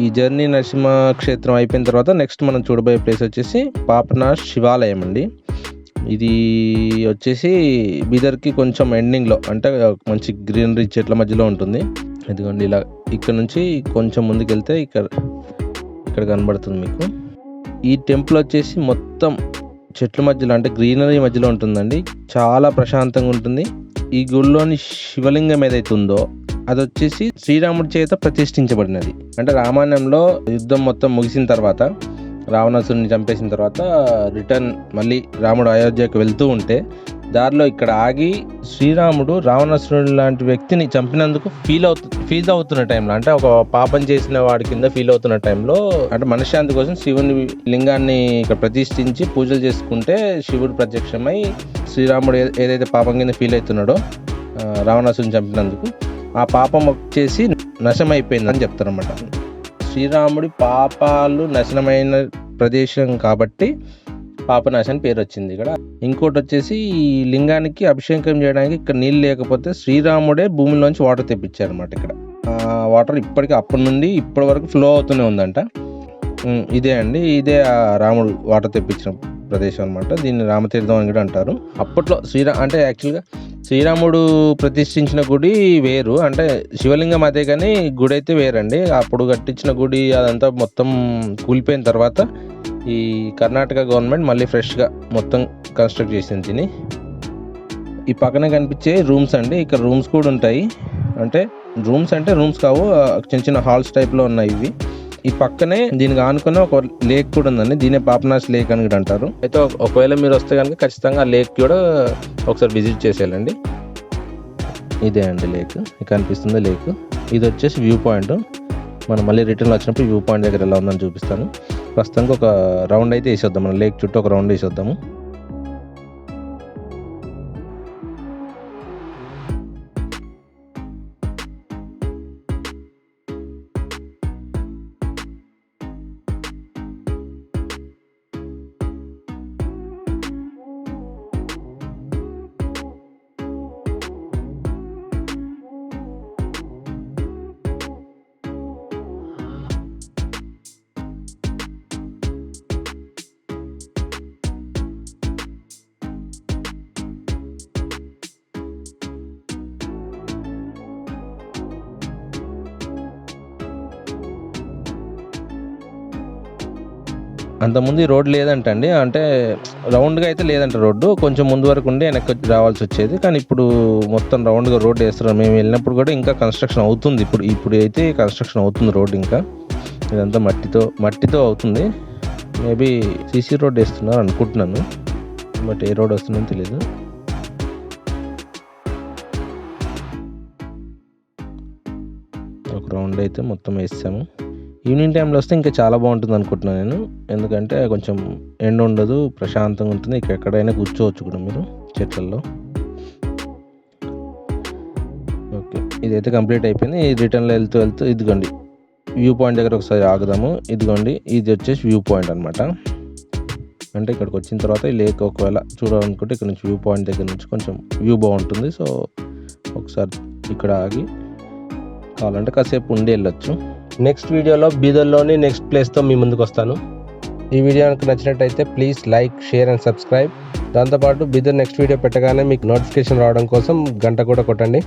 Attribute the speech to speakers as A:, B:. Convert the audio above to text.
A: ఈ జర్నీ నరసింహ క్షేత్రం అయిపోయిన తర్వాత నెక్స్ట్ మనం చూడబోయే ప్లేస్ వచ్చేసి పాపనాష్ శివాలయం అండి. ఇది వచ్చేసి బీదర్కి కొంచెం ఎండింగ్లో, అంటే మంచి గ్రీనరీ చెట్ల మధ్యలో ఉంటుంది. ఇదిగోండి ఇలా ఇక్కడ నుంచి కొంచెం ముందుకు వెళ్తే ఇక్కడ కనబడుతుంది మీకు. ఈ టెంపుల్ వచ్చేసి మొత్తం చెట్ల మధ్యలో, అంటే గ్రీనరీ మధ్యలో ఉంటుందండి. చాలా ప్రశాంతంగా ఉంటుంది. ఈ గుడిలోని శివలింగం ఏదైతే ఉందో అది వచ్చేసి శ్రీరాముడి చేత ప్రతిష్ఠించబడినది. అంటే రామాయణంలో యుద్ధం మొత్తం ముగిసిన తర్వాత, రావణాసురుని చంపేసిన తర్వాత రిటర్న్ మళ్ళీ రాముడు అయోధ్యకు వెళ్తూ ఉంటే దారిలో ఇక్కడ ఆగి శ్రీరాముడు రావణాసురుడు లాంటి వ్యక్తిని చంపినందుకు ఫీల్ అవుతున్న టైంలో, అంటే ఒక పాపం చేసిన వాడి కింద ఫీల్ అవుతున్న టైంలో, అంటే మనశ్శాంతి కోసం శివుని లింగాన్ని ఇక్కడ ప్రతిష్ఠించి పూజలు చేసుకుంటే శివుడు ప్రత్యక్షమై శ్రీరాముడు ఏదైతే పాపం కింద ఫీల్ అవుతున్నాడో రావణాసురుని చంపినందుకు, ఆ పాపం వచ్చేసి నశమైపోయిందని చెప్తారన్నమాట. శ్రీరాముడి పాపాలు నశనమైన ప్రదేశం కాబట్టి పాపనాశ్ అని పేరు వచ్చింది ఇక్కడ. ఇంకోటి వచ్చేసి ఈ లింగానికి అభిషేకం చేయడానికి ఇక్కడ నీళ్ళు లేకపోతే శ్రీరాముడే భూమిలోంచి వాటర్ తెప్పించారనమాట. ఇక్కడ వాటర్ ఇప్పటికీ అప్పటి నుండి ఇప్పటి వరకు ఫ్లో అవుతూనే ఉందంట. ఇదే అండి, ఇదే రాముడు వాటర్ తెప్పించిన ప్రదేశం అనమాట. దీన్ని రామతీర్థం అని కూడా అంటారు. అప్పట్లో అంటే యాక్చువల్గా శ్రీరాముడు ప్రతిష్ఠించిన గుడి వేరు, అంటే శివలింగం అదే కానీ గుడి అయితే వేరండి. అప్పుడు కట్టించిన గుడి అదంతా మొత్తం కూలిపోయిన తర్వాత ఈ కర్ణాటక గవర్నమెంట్ మళ్ళీ ఫ్రెష్గా మొత్తం కన్స్ట్రక్ట్ చేసింది దీన్ని. ఈ పక్కన కనిపించే రూమ్స్ అండి, ఇక్కడ రూమ్స్ కూడా ఉంటాయి. అంటే రూమ్స్ కావు, చిన్న చిన్న హాల్స్ టైప్లో ఉన్నాయి ఇవి. ఈ పక్కనే దీనికి ఆనుకున్న ఒక లేక్ కూడా ఉందండి, దీనే పాపనాష్ లేక్ అని కూడా అంటారు. అయితే ఒకవేళ మీరు వస్తే కనుక ఖచ్చితంగా ఆ లేక్ కూడా ఒకసారి విజిట్ చేసేయాలండి. ఇదే అండి లేక్, కనిపిస్తుంది లేక్. ఇది వచ్చేసి వ్యూ పాయింట్. మనం మళ్ళీ రిటర్న్ వచ్చినప్పుడు వ్యూ పాయింట్ దగ్గర ఎలా ఉందని చూపిస్తాను. ప్రస్తుతానికి ఒక రౌండ్ అయితే వేసేద్దాం, మనం లేక్ చుట్టూ ఒక రౌండ్ వేసేద్దాము. అంతకుముందు ఈ రోడ్ లేదంటండి, అంటే రౌండ్గా అయితే లేదంట రోడ్డు, కొంచెం ముందు వరకు ఉండి వెనక్కి రావాల్సి వచ్చేది. కానీ ఇప్పుడు మొత్తం రౌండ్గా రోడ్ వేస్తున్నారు. మేము వెళ్ళినప్పుడు కూడా ఇంకా కన్స్ట్రక్షన్ అవుతుంది. ఇప్పుడు అయితే కన్స్ట్రక్షన్ అవుతుంది రోడ్. ఇంకా ఇదంతా మట్టితో అవుతుంది. మేబీ సీసీ రోడ్ వేస్తున్నారు అనుకుంటున్నాను, బట్ ఏ రోడ్ వస్తుందని తెలియదు. ఒక రౌండ్ అయితే మొత్తం వేసాము. ఈవినింగ్ టైంలో వస్తే ఇంకా చాలా బాగుంటుంది అనుకుంటున్నాను నేను, ఎందుకంటే కొంచెం ఎండ ఉండదు, ప్రశాంతంగా ఉంటుంది. ఇక్కడ ఎక్కడైనా కూర్చోవచ్చు కూడా మీరు చెట్లలో. ఓకే, ఇదైతే కంప్లీట్ అయిపోయింది. రిటర్న్లో వెళ్తూ ఇదిగోండి వ్యూ పాయింట్ దగ్గర ఒకసారి ఆగుదాము. ఇదిగోండి ఇది వచ్చేసి వ్యూ పాయింట్ అనమాట. అంటే ఇక్కడికి వచ్చిన తర్వాత ఈ లేక్ ఒకవేళ చూడాలనుకుంటే ఇక్కడ నుంచి వ్యూ పాయింట్ దగ్గర నుంచి కొంచెం వ్యూ బాగుంటుంది. సో ఒకసారి ఇక్కడ ఆగి కావాలంటే కాసేపు ఉండి వెళ్ళొచ్చు. నెక్స్ట్ వీడియోలో బీదర్లోని నెక్స్ట్ ప్లేస్తో మీ ముందుకు వస్తాను. ఈ వీడియో కనుక నచ్చినట్టయితే please like, share and subscribe. దాంతోపాటు బీదర్ నెక్స్ట్ వీడియో పెట్టగానే మీకు నోటిఫికేషన్ రావడం కోసం గంట కూడా కొట్టండి.